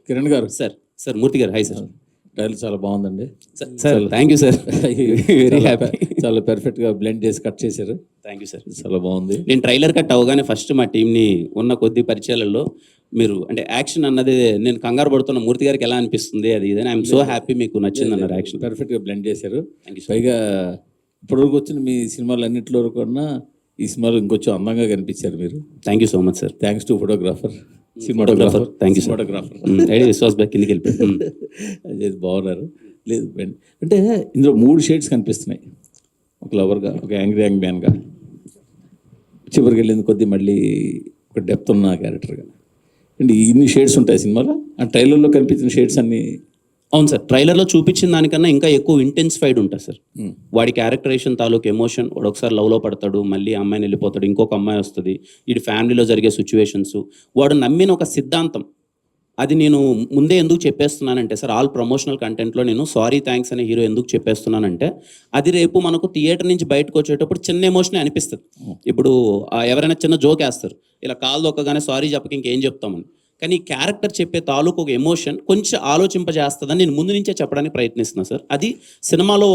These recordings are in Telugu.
కిరణ్ గారు సార్ మూర్తి గారు హాయ్ సార్. ట్రైలర్ చాలా బాగుందండి. Sir thank you sir, very happy. చాలా పెర్ఫెక్ట్గా బ్లెండ్ చేసి కట్ చేశారు. Thank you sir. చాలా బాగుంది. నేను ట్రైలర్ కట్ అవగానే ఫస్ట్ మా టీంని ఉన్న కొద్ది పరిచయాలలో మీరు అంటే యాక్షన్ అన్నది నేను కంగారు పడుతున్న మూర్తి గారికి ఎలా అనిపిస్తుంది అది ఇదని ఐఎమ్ సో హ్యాపీ మీకు నచ్చింది అన్నారు. యాక్షన్ పెర్ఫెక్ట్గా బ్లెండ్ చేశారు. Thank you. పైగా ఇప్పటివరకు వచ్చిన మీ సినిమాలు అన్నింటిలో కన్నా ఈ సినిమాలో ఇంకొంచెం అందంగా కనిపించారు మీరు. Thank you so much sir. Thanks to photographer, photographer. Thank you photographer. Vishwas back కిందికి వెళ్ళిపోయి అది బాగున్నారు. లేదు అంటే ఇందులో 3 షేడ్స్ కనిపిస్తున్నాయి. ఒక లవర్గా, ఒక యాంగ్రీ మ్యాన్గా, చివరికి వెళ్ళింది కొద్ది మళ్ళీ ఒక డెప్త్ ఉన్న క్యారెక్టర్గా. అంటే ఇన్ని షేడ్స్ ఉంటాయి సినిమాలో. ఆ ట్రైలర్లో కనిపించిన షేడ్స్ అన్నీ. అవును సార్, ట్రైలర్లో చూపించిన దానికన్నా ఇంకా ఎక్కువ ఇంటెన్సిఫైడ్ ఉంటుంది సార్. వాడి క్యారెక్టరేషన్ తాలూకు ఎమోషన్, వాడు ఒకసారి లవ్లో పడతాడు, మళ్ళీ అమ్మాయిని వెళ్ళిపోతాడు, ఇంకొక అమ్మాయి వస్తుంది, వీడి ఫ్యామిలీలో జరిగే సిచ్యువేషన్స్, వాడు నమ్మిన ఒక సిద్ధాంతం. అది నేను ముందే ఎందుకు చెప్పేస్తున్నానంటే సార్, ఆల్ ప్రమోషనల్ కంటెంట్లో నేను సారీ థ్యాంక్స్ అనే హీరో ఎందుకు చెప్పేస్తున్నానంటే, అది రేపు మనకు థియేటర్ నుంచి బయటకు వచ్చేటప్పుడు చిన్న ఎమోషనే అనిపిస్తుంది. ఇప్పుడు ఎవరైనా చిన్న జోక్ వేస్తారు, ఇలా కాలు దొక్కగానే సారీ చెప్పక ఇంకేం చెప్తామని. కానీ క్యారెక్టర్ చెప్పే తాలూకు ఒక ఎమోషన్ కొంచెం ఆలోచింపజేస్తుందని నేను ముందు నుంచే చెప్పడానికి ప్రయత్నిస్తున్నాను సార్. అది సినిమాలో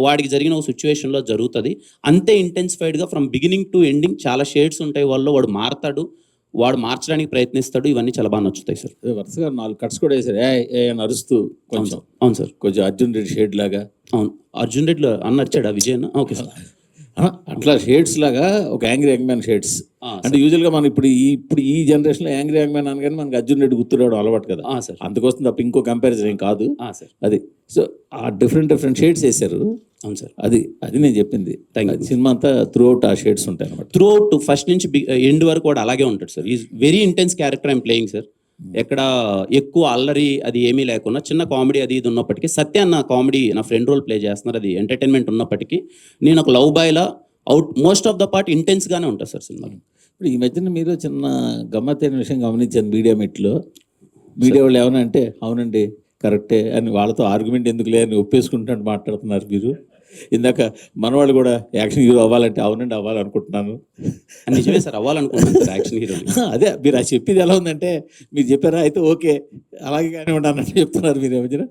వాడికి జరిగిన ఒక సిచ్యువేషన్లో జరుగుతుంది. అంతే ఇంటెన్సిఫైడ్గా ఫ్రమ్ బిగినింగ్ టు ఎండింగ్ చాలా షేడ్స్ ఉంటాయి. వాళ్ళు వాడు మారతాడు, వాడు మార్చడానికి ప్రయత్నిస్తాడు. ఇవన్నీ చాలా బాగా నచ్చుతాయి సార్. వరుసగా 4 కట్స్ కూడా వేసారు అని అరుస్తూ కొంచెం. అవును సార్, కొంచెం అర్జున్ రెడ్డి షేడ్ లాగా. అవును, అర్జున్ రెడ్డిలో అన్న వచ్చాడా విజయ్ అన్న? Okay sir. అట్లా షేడ్స్ లాగా ఒక యాంగ్రీ యంగ్మ్యాన్ షేడ్స్. అంటే యూజువల్గా మనం ఇప్పుడు ఈ జనరేషన్లో యాంగ్రీ యంగ్మ్యాన్ అనగానే మనకి అర్జున్ రెడ్డి గుర్తురావడం అలవాటు కదా. సార్ అందుకోసం తప్ప ఇంకో కంపారిజన్ ఏం కాదు సార్. అది సో ఆ డిఫరెంట్ షేడ్స్ వేశారు. అవును సార్, అది నేను చెప్పింది. సినిమా అంతా త్రూ అవుట్ ఆ షేడ్స్ ఉంటాయి అనమాట. త్రూ అవుట్ ఫస్ట్ నుంచి ఎండ్ వరకు కూడా అలాగే ఉంటాడు sir. Is very intense character I'm playing sir. ఎక్కడ ఎక్కువ అల్లరి అది ఏమీ లేకుండా చిన్న కామెడీ అది ఇది ఉన్నప్పటికీ, సత్య అన్న కామెడీ నా ఫ్రెండ్ రోల్ ప్లే చేస్తున్నారు, అది ఎంటర్టైన్మెంట్ ఉన్నప్పటికీ నేను ఒక లవ్ బాయ్లా మోస్ట్ ఆఫ్ ద పార్ట్ ఇంటెన్స్గానే ఉంటుంది సార్ సినిమాలో. ఇప్పుడు ఈ మధ్యన మీరు చిన్న గమ్మత్తైన విషయం గమనించాను మీడియా మీట్లో. మీడియా వాళ్ళు ఏమన్నా అంటే అవునండి కరెక్టే అని వాళ్ళతో ఆర్గ్యుమెంట్ ఎందుకులే అని ఒప్పేసుకుంటున్నట్టు మాట్లాడుతున్నారు మీరు. ఇందాక మనవాళ్ళు కూడా యాక్షన్ హీరో అవ్వాలంటే అవునండి అవ్వాలనుకుంటున్నాను. నిజమే సార్, అవ్వాలనుకుంటున్నాను సార్ యాక్షన్ హీరో. అదే మీరు అది చెప్పేది ఎలా ఉందంటే, మీరు చెప్పారా అయితే ఓకే అలాగే కానీ అన్నట్టు చెప్తున్నారు మీరు. ఈ మధ్యన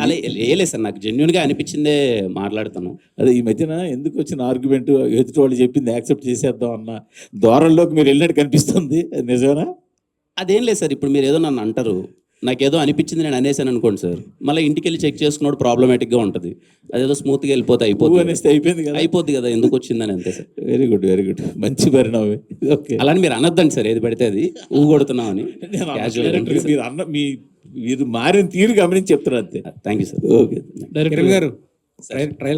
అలా వేయలేదు సార్, నాకు జెన్యున్గా అనిపించిందే మాట్లాడుతాను. అదే ఈ మధ్యన ఎందుకు వచ్చిన ఆర్గ్యుమెంట్, ఎదుటి వాళ్ళు చెప్పింది యాక్సెప్ట్ చేసేద్దాం అన్న ధోరణిలోకి మీరు వెళ్ళినట్టు కనిపిస్తుంది. నిజమేనా? అదేం లేదు సార్, ఇప్పుడు మీరు ఏదో నన్ను అంటారు, నాకేదో అనిపించింది నేను అనేసాను అనుకోండి సార్, మళ్ళీ ఇంటికి వెళ్ళి చెక్ చేసుకున్నాడు ప్రాబ్లమేటిక్గా ఉంటుంది. అదేదో స్మూత్గా వెళ్ళిపోతే అయిపోద్ది కదా, ఎందుకు వచ్చిందని అంతే సార్. వెరీ గుడ్, మంచి పరిణామం. ఓకే, అలాని మీరు అనొద్దండి సార్, ఏది పడితే అది ఊగొడుతున్నామని. మీరు మారిన తీరు గమనించి చెప్తున్నారు అంతే. Thank you sir. Okay director గారు ట్రైలర్